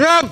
Come.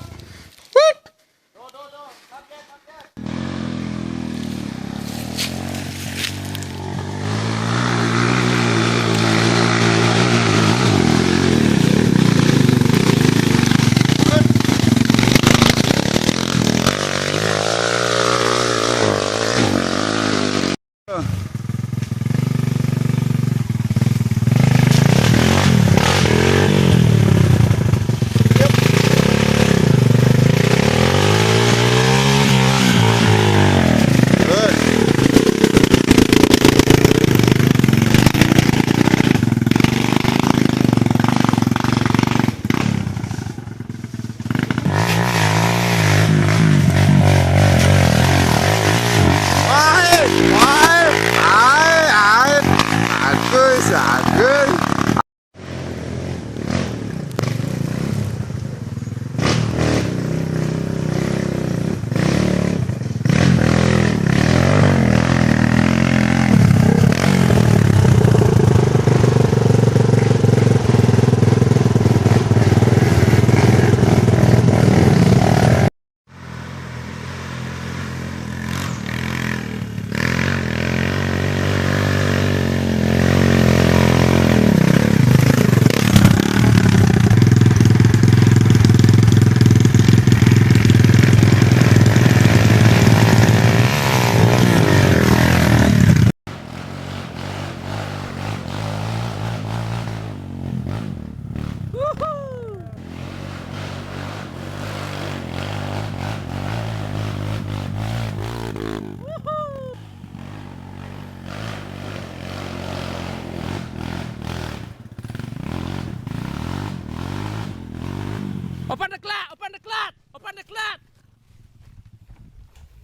Open the clutch! Open the clutch! Open the clutch!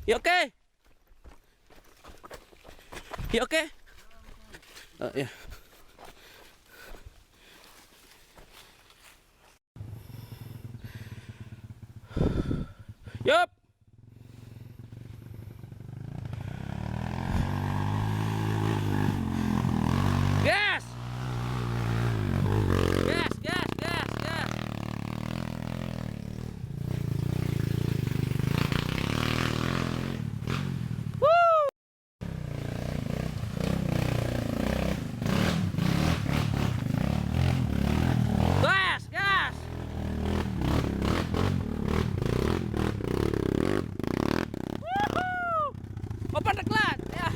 You okay? You okay? Yeah. Yup. Gas! Gas, gas, gas, gas. Woo! Gas, gas. Woohoo! Open the clutch. Yeah.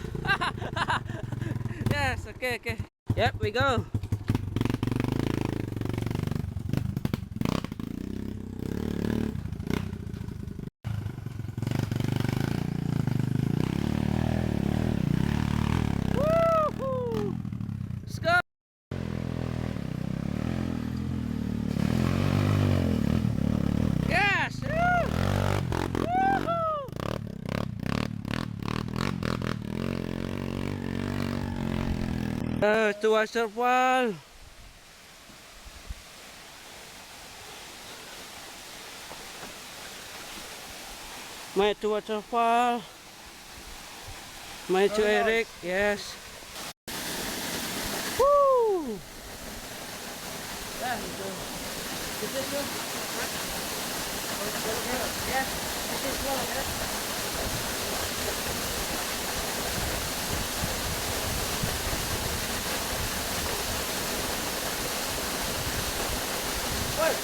Yes, okay, okay. Yep, we go. Woohoo! Let's go. Gas. Woohoo! To waterfall. May to waterfall. May to Eric. Yes. Woo! Yes, this is one. Wait,